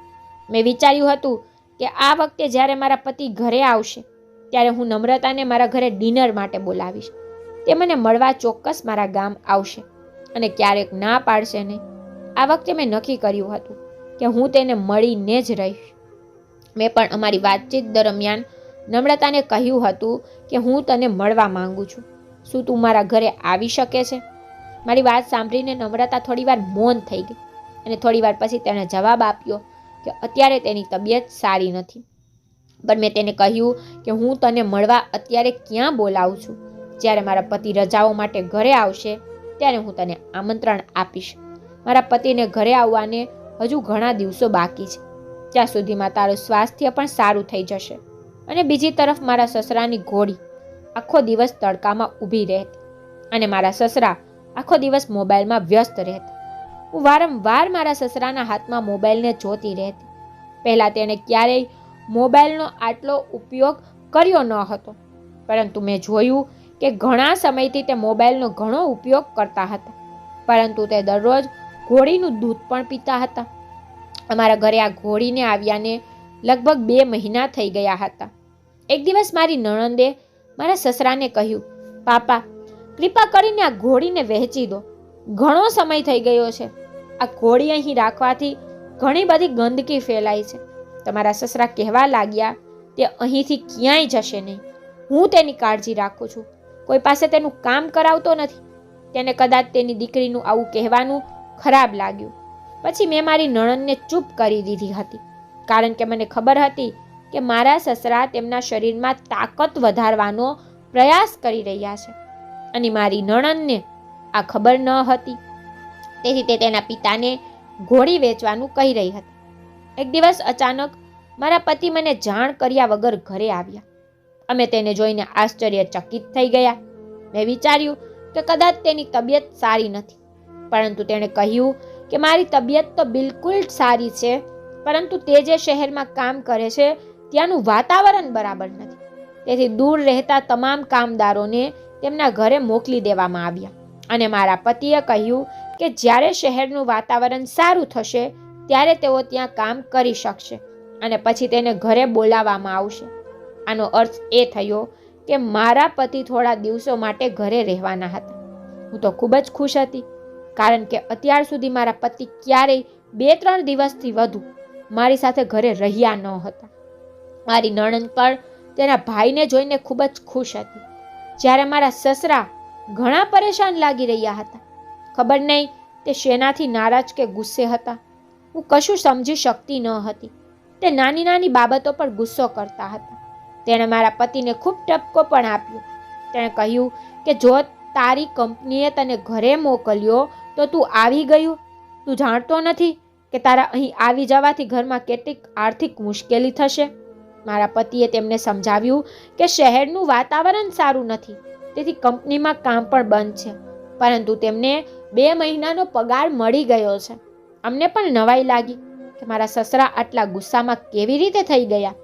મેં વિચાર્યું હતું કે આ વખતે જ્યારે મારા પતિ ઘરે આવશે ત્યારે હું નમ્રતાને મારા ઘરે ડિનર માટે બોલાવીશ. તે મને મળવા ચોક્કસ મારા ગામ આવશે અને ક્યારેક ના પાડશે નહીં. આ વખતે મેં નક્કી કર્યું હતું કે હું તેને મળીને જ રહીશ. મેં પણ અમારી વાતચીત દરમિયાન નમ્રતાને કહ્યું હતું કે હું તને મળવા માંગુ છું. શું તું મારા ઘરે આવી શકે છે? મારી વાત સાંભળીને નમ્રતા થોડીવાર મૌન થઈ ગઈ અને થોડીવાર પછી તેણે જવાબ આપ્યો કે અત્યારે તેની તબિયત સારી નથી. પણ મેં તેને કહ્યું કે હું તને મળવા અત્યારે ક્યાં બોલાવું છું. જ્યારે મારા પતિ રજાઓ માટે ઘરે આવશે ત્યારે હું તને આમંત્રણ આપીશ. મારા પતિને ઘરે આવવાને હજુ ઘણા દિવસો બાકી છે. ત્યાં સુધીમાં તારું સ્વાસ્થ્ય પણ સારું થઈ જશે. અને બીજી તરફ મારા સસરાની ઘોડી આખો દિવસ તડકામાં ઊભી રહેતી અને મારા સસરા આખો દિવસ મોબાઈલમાં વ્યસ્ત રહેતા. હું વારંવાર મારા સસરાના હાથમાં મોબાઈલને જોતી રહેતી. પહેલાં તેણે ક્યારેય મોબાઈલનો આટલો ઉપયોગ કર્યો ન હતો, પરંતુ મેં જોયું કે ઘણા સમયથી તે મોબાઈલનો ઘણો ઉપયોગ કરતા હતા. પરંતુ તે દરરોજ ઘોડીનું દૂધ પણ પીતા હતા. અમારા ઘરે આ ઘોડીને આવ્યાને લગભગ 2 મહિના થઈ ગયા હતા. એક દિવસ મારી નણંદે મારા સસરાને કહ્યું, પાપા, કૃપા કરીને આ ઘોડીને વહેંચી દો. ઘણો સમય થઈ ગયો છે. આ ઘોડી અહીં રાખવાથી ઘણી બધી ગંદકી ફેલાય છે. તમારા સસરા કહેવા લાગ્યા, તે અહીંથી ક્યાંય જશે નહીં. હું તેની કાળજી રાખું છું. કોઈ પાસે તેનું કામ કરાવતો નથી. તેને કદાચ તેની દીકરીનું આવું કહેવાનું ખરાબ લાગ્યું. પછી મેં મારી નણંદને ચૂપ કરી દીધી હતી, કારણ કે મને ખબર હતી કે મારા સસરા તેમના શરીરમાં તાકાત વધારવાનો પ્રયાસ કરી રહ્યા છે અને મારી નણંદને આ ખબર ન હતી. તેથી તે તેના પિતાને ઘોડી વેચવાનું કહી રહી હતી. એક દિવસ અચાનક મારા પતિ મને જાણ કર્યા વગર ઘરે આવ્યા. અમે તેને જોઈને આશ્ચર્યચકિત થઈ ગયા. મેં વિચાર્યું કે કદાચ તેની તબિયત સારી નથી, પરંતુ તેણે કહ્યું કે મારી તબિયત તો બિલકુલ સારી છે, પરંતુ તે જે શહેરમાં કામ કરે છે ત્યાંનું વાતાવરણ બરાબર નથી. તેથી દૂર રહેતા તમામ કામદારોને તેમના ઘરે મોકલી દેવામાં આવ્યા અને મારા પતિએ કહ્યું કે જ્યારે શહેરનું વાતાવરણ સારું થશે ત્યારે તેઓ ત્યાં કામ કરી શકશે અને પછી તેને ઘરે બોલાવવામાં આવશે. આનો અર્થ એ થયો કે મારા પતિ થોડા દિવસો માટે ઘરે રહેવાના હતા. હું તો ખૂબ જ ખુશ હતી, કારણ કે અત્યાર સુધી મારા પતિ ક્યારેય 2-3 દિવસથી વધુ મારી સાથે ઘરે રહ્યા ન હતા. મારી નણંદ પણ તેના ભાઈને જોઈને ખૂબ જ ખુશ હતી. જ્યારે મારા સસરા ઘણા પરેશાન લાગી રહ્યા હતા. ખબર નહીં તે શેનાથી નારાજ કે ગુસ્સે હતા. હું કશું સમજી શકતી ન હતી. તે નાની નાની બાબતો પર ગુસ્સો કરતા હતા. તેણે મારા પતિને ખૂબ ટપકો પણ આપ્યો. તેણે કહ્યું કે જો તારી કંપનીએ તને ઘરે મોકલ્યો તો તું આવી ગયું. તું જાણતો નથી કે તારા અહીં આવી જવાથી ઘરમાં કેટલીક આર્થિક મુશ્કેલી થશે. મારા પતિએ તેમને સમજાવ્યું કે શહેરનું વાતાવરણ સારું નથી, તેથી કંપનીમાં કામ પણ બંધ છે, પરંતુ તેમને 2 મહિનાનો પગાર મળી ગયો છે. અમને પણ નવાઈ લાગી કે મારા સસરા આટલા ગુસ્સામાં કેવી રીતે થઈ ગયા.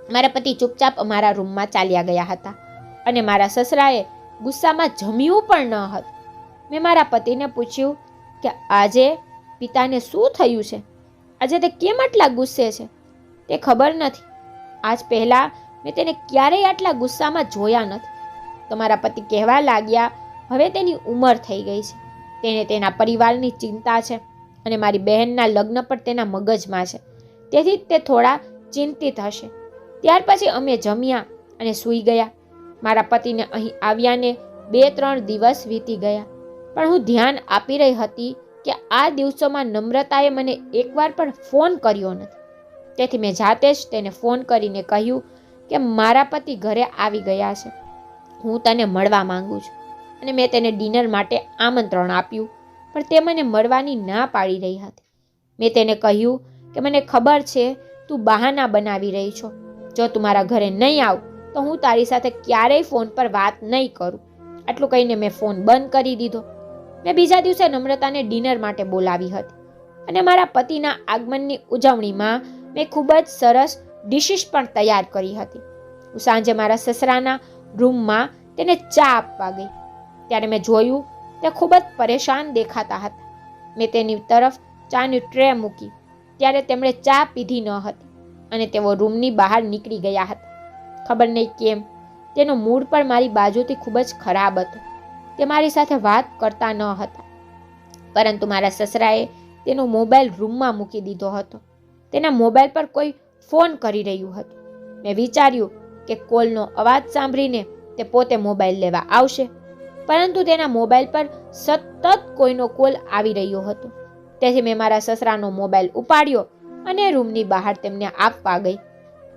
મારા પતિ ચૂપચાપ અમારા રૂમમાં ચાલ્યા ગયા હતા અને મારા સસરાએ ગુસ્સામાં જમ્યું પણ ન હતું. મેં મારા પતિને પૂછ્યું કે આજે પિતાને શું થયું છે? આજે તે કેમ આટલા ગુસ્સે છે? તે ખબર નથી. આજ પહેલાં મેં તેને ક્યારેય આટલા ગુસ્સામાં જોયા નથી. તો મારા પતિ કહેવા લાગ્યા, હવે તેની ઉંમર થઈ ગઈ છે, તેને તેના પરિવારની ચિંતા છે અને મારી બહેનના લગ્ન પણ તેના મગજમાં છે, તેથી તે થોડા ચિંતિત હશે. ત્યાર પછી અમે જમ્યા અને સૂઈ ગયા. મારા પતિને અહીં આવ્યાને 2-3 દિવસ વીતી ગયા, પણ હું ધ્યાન આપી રહી હતી કે આ દિવસોમાં નમ્રતાએ મને એકવાર પણ ફોન કર્યો નથી. તેથી મેં જાતે જ તેને ફોન કરીને કહ્યું કે મારા પતિ ઘરે આવી ગયા છે, હું તને મળવા માંગુ છું. અને મેં તેને ડિનર માટે આમંત્રણ આપ્યું, પણ તે મને મળવાની ના પાડી રહી હતી. મેં તેને કહ્યું કે મને ખબર છે તું બહાના બનાવી રહી છો. જો તું મારા ઘરે નહીં આવ તો હું તારી સાથે ક્યારેય ફોન પર વાત નહીં કરું. આટલું કહીને મેં ફોન બંધ કરી દીધો. મેં બીજા દિવસે નમ્રતાને ડિનર માટે બોલાવી હતી અને મારા પતિના આગમનની ઉજવણીમાં મેં ખૂબ જ સરસ ડિશિસ પણ તૈયાર કરી હતી. હું સાંજે મારા સસરાના રૂમમાં તેને ચા આપવા ગઈ ત્યારે મેં જોયું તે ખૂબ જ પરેશાન દેખાતા હતા. મેં તેની તરફ ચાની ટ્રે મૂકી ત્યારે તેમણે ચા પીધી ન હતી અને તેઓ રૂમની બહાર નીકળી ગયા હતા. ખબર નહીં કેમ તેનો મૂડ પણ મારી બાજુથી ખૂબ જ ખરાબ હતો. તે મારી સાથે વાત કરતા ન હતા, પરંતુ મારા સસરાએ તેનો મોબાઈલ રૂમમાં મૂકી દીધો હતો. તેના મોબાઈલ પર કોઈ ફોન કરી રહ્યું હતું. મેં વિચાર્યું કે કોલનો અવાજ સાંભળીને તે પોતે મોબાઈલ લેવા આવશે, પરંતુ તેના મોબાઈલ પર સતત કોઈનો કોલ આવી રહ્યો હતો. તેથી મેં મારા સસરાનો મોબાઈલ ઉપાડ્યો અને રૂમની બહાર તેમને આપવા ગઈ,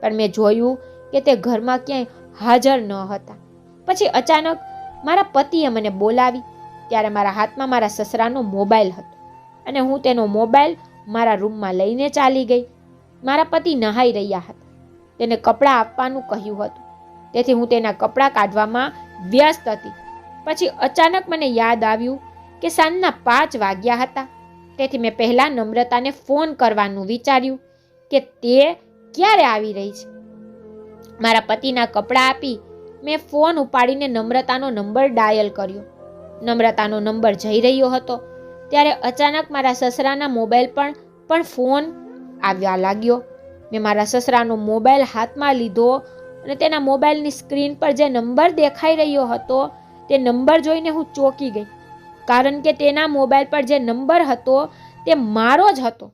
પણ મેં જોયું કે તે ઘરમાં ક્યાંય હાજર ન હતા. પછી અચાનક મારા પતિએ મને બોલાવી ત્યારે મારા હાથમાં મારા સસરાનો મોબાઈલ હતો અને હું તેનો મોબાઈલ મારા રૂમમાં લઈને ચાલી ગઈ. મારા પતિ નહાઈ રહ્યા હતા. તેને કપડાં આપવાનું કહ્યું હતું, તેથી હું તેના કપડાં કાઢવામાં વ્યસ્ત હતી. પછી અચાનક મને યાદ આવ્યું કે સાંજના 5 વાગ્યા હતા. તેથી મેં પહેલાં નમ્રતાને ફોન કરવાનું વિચાર્યું કે તે ક્યારે આવી રહી છે. મારા પતિના કપડાં આપી મેં ફોન ઉપાડીને નમ્રતાનો નંબર ડાયલ કર્યો. નમ્રતાનો નંબર જઈ રહ્યો હતો ત્યારે અચાનક મારા સસરાના મોબાઈલ પણ ફોન આવ્યા લાગ્યો. મેં મારા સસરાનો મોબાઈલ હાથમાં લીધો અને તેના મોબાઈલની સ્ક્રીન પર જે નંબર દેખાઈ રહ્યો હતો તે નંબર જોઈને હું ચોંકી ગઈ, કારણ કે તેના મોબાઈલ પર જે નંબર હતો તે મારો જ હતો.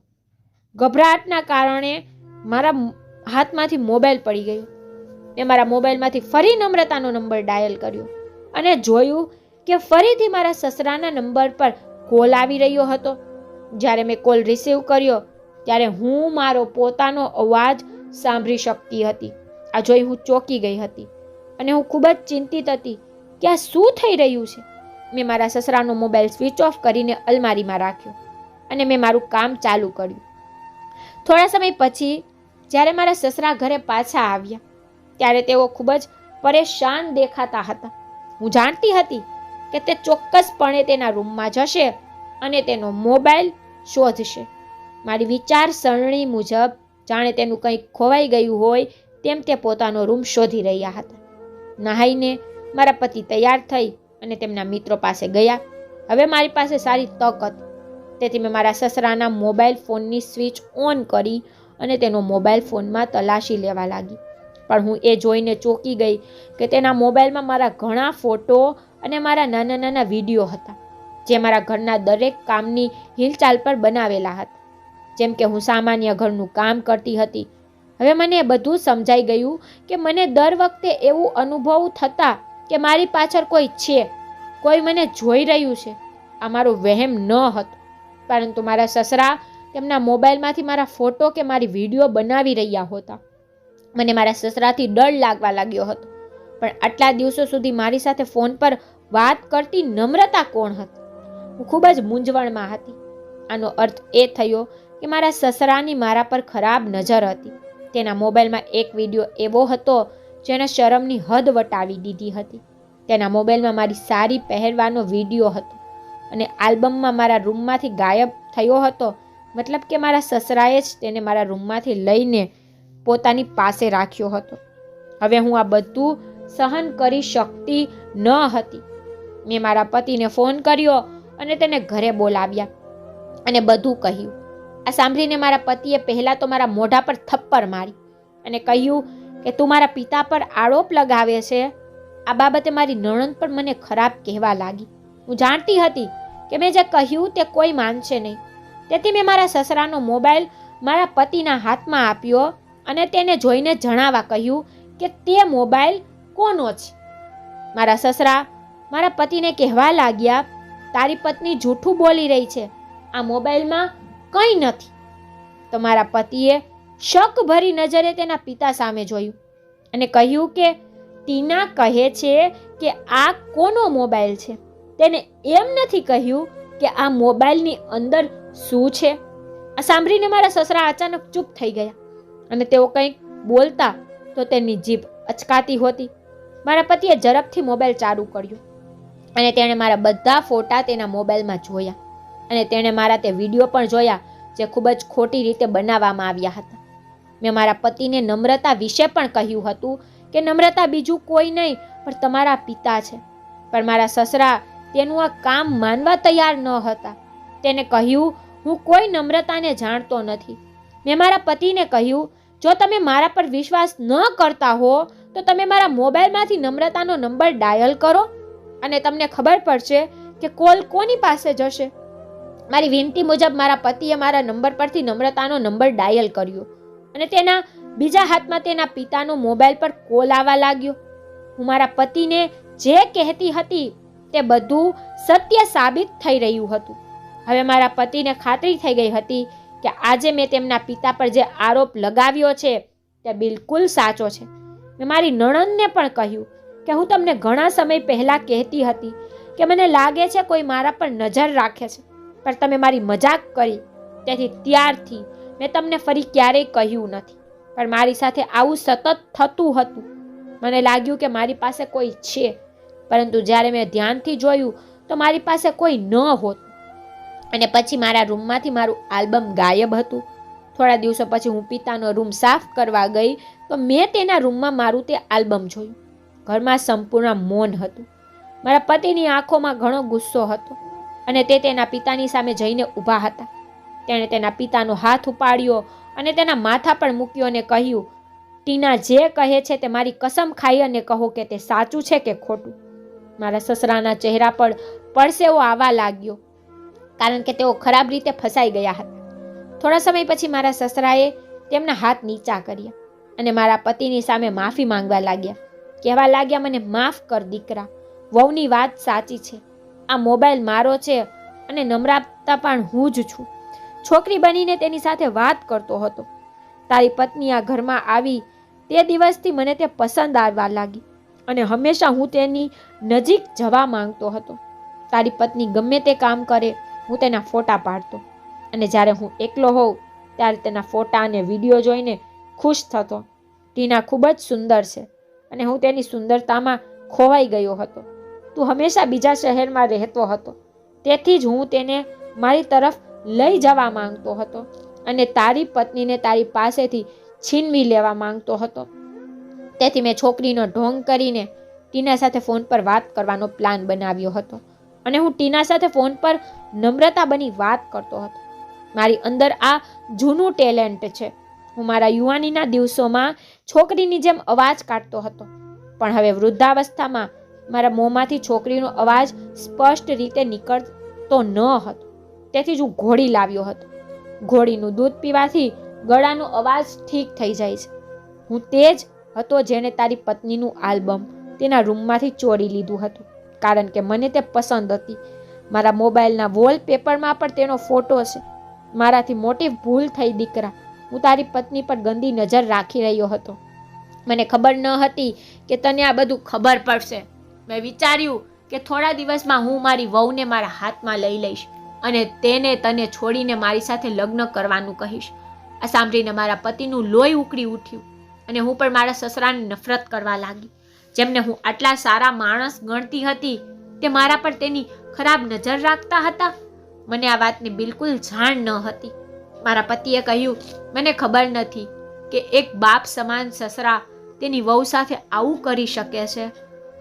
ગભરાટના કારણે મારા હાથમાંથી મોબાઈલ પડી ગયો. મેં મારા મોબાઈલમાંથી ફરી નમ્રતાનો નંબર ડાયલ કર્યો અને જોયું કે ફરીથી મારા સસરાના નંબર પર કોલ આવી રહ્યો હતો. જ્યારે મેં કોલ રિસીવ કર્યો ત્યારે હું મારો પોતાનો અવાજ સાંભળી શકતી હતી. આ જોઈ હું ચોંકી ગઈ હતી અને હું ખૂબ જ ચિંતિત હતી કે આ શું થઈ રહ્યું છે. મેં મારા સસરાનો મોબાઈલ સ્વિચ ઓફ કરીને અલમારીમાં રાખ્યો અને મેં મારું કામ ચાલુ કર્યું. થોડા સમય પછી જ્યારે મારા સસરા ઘરે પાછા આવ્યા ત્યારે તેઓ ખૂબ જ પરેશાન દેખાતા હતા. હું જાણતી હતી કે તે ચોક્કસપણે તેના રૂમમાં જશે અને તેનો મોબાઈલ શોધશે. મારી વિચારસરણી મુજબ જાણે તેનું કંઈક ખોવાઈ ગયું હોય તેમ તે પોતાનો રૂમ શોધી રહ્યા હતા. નહાઈને મારા પતિ તૈયાર થઈ અને તેમના મિત્રો પાસે ગયા. હવે મારી પાસે સારી તક હતી, તેથી મેં મારા સસરાના મોબાઈલ ફોનની સ્વિચ ઓન કરી અને તેનો મોબાઈલ ફોનમાં તલાશી લેવા લાગી. પણ હું એ જોઈને ચોંકી ગઈ કે તેના મોબાઈલમાં મારા ઘણા ફોટો અને મારા નાના નાના વિડીયો હતા, જે મારા ઘરના દરેક કામની હિલચાલ પર બનાવેલા હતા. જેમ કે હું સામાન્ય ઘરનું કામ કરતી હતી. હવે મને બધું સમજાઈ ગયું કે મને દર વખતે એવું અનુભવ થતા કે મારી પાછળ કોઈ છે, કોઈ મને જોઈ રહ્યું છે. આ મારો વહેમ ન હતો, પરંતુ મારા સસરા તેમના મોબાઈલમાંથી મારા ફોટો કે મારી વિડીયો બનાવી રહ્યા હતા. મને મારા સસરાથી ડર લાગવા લાગ્યો હતો, પણ આટલા દિવસો સુધી મારી સાથે ફોન પર વાત કરતી નમ્રતા કોણ હતી? હું ખૂબ જ મૂંઝવણમાં હતી. આનો અર્થ એ થયો કે મારા સસરાની મારા પર ખરાબ નજર હતી. તેના મોબાઈલમાં એક વિડીયો એવો હતો જેણે શરમની હદ વટાવી દીધી હતી. તેના મોબાઈલમાં મારી સાડી પહેરવાનો વિડીયો હતો અને આલ્બમમાં મારા રૂમમાંથી ગાયબ થયો હતો. મતલબ કે મારા સસરાએ જ તેને મારા રૂમમાંથી લઈને પોતાની પાસે રાખ્યો હતો. હવે હું આ બધું સહન કરી શકતી ન હતી. મેં મારા પતિને ફોન કર્યો અને તેને ઘરે બોલાવ્યા અને બધું કહ્યું. આ સાંભળીને મારા પતિએ પહેલાં તો મારા મોઢા પર થપ્પડ મારી અને કહ્યું કે તું મારા પિતા પર આરોપ લગાવે છે. આ બાબતે મારી નણંદ પણ મને ખરાબ કહેવા લાગી. હું જાણતી હતી કે મેં જે કહ્યું તે કોઈ માનશે નહીં, તેથી મેં મારા સસરાનો મોબાઈલ મારા પતિના હાથમાં આપ્યો અને તેને જોઈને જણાવવા કહ્યું કે તે મોબાઈલ કોનો છે. મારા સસરા મારા પતિને કહેવા લાગ્યા, તારી પત્ની જૂઠું બોલી રહી છે. આ મોબાઈલમાં કંઈ નથી. તો મારા પતિએ શકભરી નજરે તેના પિતા સામે જોયું અને કહ્યું કે ટીના કહે છે કે આ કોનો મોબાઈલ છે. તેને એમ નથી કહ્યું કે આ મોબાઈલની અંદર શું છે. આ સાંભળીને મારા સસરા અચાનક ચૂપ થઈ ગયા અને તેઓ કંઈક બોલતા તો તેની જીભ અચકાતી હોતી. મારા પતિએ ઝડપથી મોબાઈલ ચાલુ કર્યો અને તેણે મારા બધા ફોટા તેના મોબાઈલમાં જોયા અને તેણે મારા તે વિડીયો પણ જોયા જે ખૂબ જ ખોટી રીતે બનાવવામાં આવ્યા હતા. મેં મારા પતિને નમ્રતા વિશે પણ કહ્યું હતું કે નમ્રતા બીજું કોઈ નહીં પણ તમારા પિતા છે. પણ મારા સસરા તેનું આ કામ માનવા તૈયાર ન હતા. તેને કહ્યું હું કોઈ નમ્રતાને જાણતો નથી. મેં મારા પતિને કહ્યું જો તમે મારા પર વિશ્વાસ ન કરતા હો તો તમે મારા મોબાઈલમાંથી નમ્રતાનો નંબર ડાયલ કરો અને તમને ખબર પડશે કે કોલ કોની પાસે જશે. મારી વિનંતી મુજબ મારા પતિએ મારા નંબર પરથી નમ્રતાનો નંબર ડાયલ કર્યો અને તેના બીજા હાથમાં તેના પિતાનો મોબાઈલ પર કોલ આવવા લાગ્યો. હું મારા પતિને જે કહેતી હતી તે બધું સત્ય સાબિત થઈ રહ્યું હતું. હવે મારા પતિને ખાતરી થઈ ગઈ હતી કે આજે મેં તેમના પિતા પર જે આરોપ લગાવ્યો છે તે બિલકુલ સાચો છે. મેં મારી નણંદને પણ કહ્યું કે હું તમને ઘણા સમય પહેલાં કહેતી હતી કે મને લાગે છે કોઈ મારા પર નજર રાખે છે, પણ તમે મારી મજાક કરી, તેથી ત્યારથી મેં તમને ફરી ક્યારેય કહ્યું નથી. પણ મારી સાથે આવું સતત થતું હતું. મને લાગ્યું કે મારી પાસે કોઈ છે, પરંતુ જ્યારે મેં ધ્યાનથી જોયું તો મારી પાસે કોઈ ન હોતું. અને પછી મારા રૂમમાંથી મારું આલ્બમ ગાયબ હતું. થોડા દિવસો પછી હું પિતાનો રૂમ સાફ કરવા ગઈ તો મેં તેના રૂમમાં મારું તે આલ્બમ જોયું. ઘરમાં સંપૂર્ણ મૌન હતું. મારા પતિની આંખોમાં ઘણો ગુસ્સો હતો અને તે તેના પિતાની સામે જઈને ઊભા હતા. તેણે તેના પિતાનો હાથ ઉપાડ્યો અને તેના માથા પર મૂક્યો અને કહ્યું, ટીના જે કહે છે તે મારી કસમ ખાઈ અને કહો કે તે સાચું છે કે ખોટું. મારા સસરાના ચહેરા પર પરસેવો આવવા લાગ્યો કારણ કે તેઓ ખરાબ રીતે ફસાઈ ગયા હતા. થોડા સમય પછી મારા સસરાએ તેમના હાથ નીચા કર્યા અને મારા પતિની સામે માફી માંગવા લાગ્યા. કહેવા લાગ્યા, મને માફ કર દીકરા, વહુની વાત સાચી છે. આ મોબાઈલ મારો છે અને નમ્રતા પણ હું જ છું. છોકરી બનીને તેની સાથે વાત કરતો હતો. તારી પત્ની આ ઘરમાં આવી તે દિવસથી મને તે પસંદ આવવા લાગી અને હંમેશા હું તેની નજીક જવા માંગતો હતો. તારી પત્ની ગમે તે કામ કરે હું તેના ફોટા પાડતો અને જ્યારે હું એકલો હોઉં ત્યારે તેના ફોટા અને વિડીયો જોઈને ખુશ થતો. ટીના ખૂબ જ સુંદર છે અને હું તેની સુંદરતામાં ખોવાઈ ગયો હતો. તું હંમેશા બીજા શહેરમાં રહેતો હતો, તેથી જ હું તેને મારી તરફ લઈ જવા માંગતો હતો અને તારી પત્નીને તારી પાસેથી છીનવી લેવા માંગતો હતો. તેથી મેં છોકરીનો ઢોંગ કરીને ટીના સાથે ફોન પર વાત કરવાનો પ્લાન બનાવ્યો હતો અને હું ટીના સાથે ફોન પર નમ્રતા બની વાત કરતો હતો. મારી અંદર આ જૂનું ટેલેન્ટ છે. હું મારા યુવાનીના દિવસોમાં છોકરીની જેમ અવાજ કાઢતો હતો, પણ હવે વૃદ્ધાવસ્થામાં મારા મોંમાંથી છોકરીનો અવાજ સ્પષ્ટ રીતે નીકળતો ન હતો. તેથી જ હું ઘોડી લાવ્યો હતો. ઘોડીનું દૂધ પીવાથી ગળાનો અવાજ ઠીક થઈ જાય છે. હું તે જ હતો જેણે તારી પત્નીનું આલ્બમ તેના રૂમમાંથી ચોરી લીધું હતું કારણ કે મને તે પસંદ હતી. મારા મોબાઈલના વોલપેપરમાં પણ તેનો ફોટો છે. મારાથી મોટી ભૂલ થઈ દીકરા. હું તારી પત્ની પર ગંદી નજર રાખી રહ્યો હતો. મને ખબર ન હતી કે તને આ બધું ખબર પડશે. મેં વિચાર્યું કે થોડા દિવસમાં હું મારી વહુને મારા હાથમાં લઈ લઈશ અને તેને તને છોડીને મારી સાથે લગ્ન કરવાનું કહીશ. આ સાંભળીને મારા પતિનું લોહી ઉકળી ઉઠ્યું અને હું પણ મારા સસરાને નફરત કરવા લાગી. જેમને હું આટલા સારા માણસ ગણતી હતી તે મારા પર તેની ખરાબ નજર રાખતા હતા. મને આ વાતની બિલકુલ જાણ ન હતી. મારા પતિએ કહ્યું, મને ખબર નથી કે એક બાપ સમાન સસરા તેની વહુ સાથે આવું કરી શકે છે.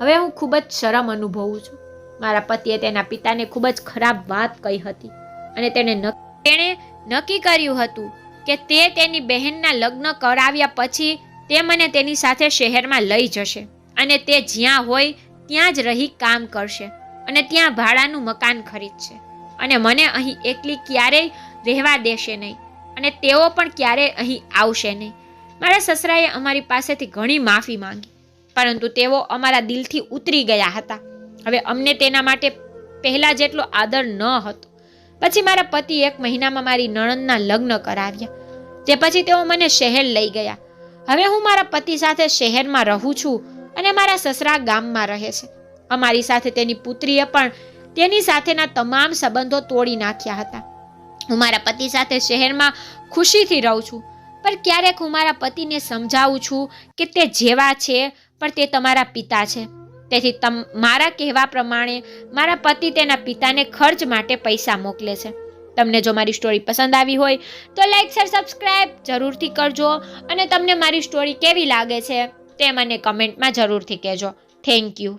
હવે હું ખૂબ જ શરમ અનુભવું છું. મારા પતિએ તેના પિતાને ખૂબ જ ખરાબ વાત કહી હતી અને તેણે નક્કી કર્યું હતું કે તે તેની બહેનના લગ્ન કરાવ્યા પછી તે મને તેની સાથે શહેરમાં લઈ જશે અને તે જ્યાં હોય ત્યાં જ રહી કામ કરશે અને ત્યાં ભાડાનું મકાન ખરીદશે અને મને અહીં એકલી ક્યારેય રહેવા દેશે નહીં અને તેઓ પણ ક્યારેય અહીં આવશે નહીં. મારા સસરાએ અમારી પાસેથી ઘણી માફી માંગી, પરંતુ તેઓ અમારા દિલથી ઉતરી ગયા હતા. હવે અમને તેના માટે પહેલા જેટલો આદર ન હતો. પછી મારા પતિ 1 મહિનામાં મારી નણંદના લગ્ન કરાવ્યા. તે પછી તેઓ મને શહેર લઈ ગયા. હવે હું મારા પતિ સાથે શહેરમાં રહું છું અને મારા સસરા ગામમાં રહે છે. અમારી સાથે તેની પુત્રીએ પણ તેની સાથેના તમામ સંબંધો તોડી નાખ્યા હતા. હું મારા પતિ સાથે શહેરમાં ખુશીથી રહું છું, પણ ક્યારેક હું મારા પતિને સમજાવું છું કે તે જેવા છે પણ તે તમારા પિતા છે. તેથી મારા કહેવા પ્રમાણે મારા પતિ તેના પિતાને ખર્ચ માટે પૈસા મોકલે છે. તમને જો મારી સ્ટોરી પસંદ આવી હોય તો લાઈક શેર સબસ્ક્રાઈબ જરૂરથી કરજો અને તમને મારી સ્ટોરી કેવી લાગે છે તે મને કમેન્ટમાં જરૂરથી કહેજો. Thank you.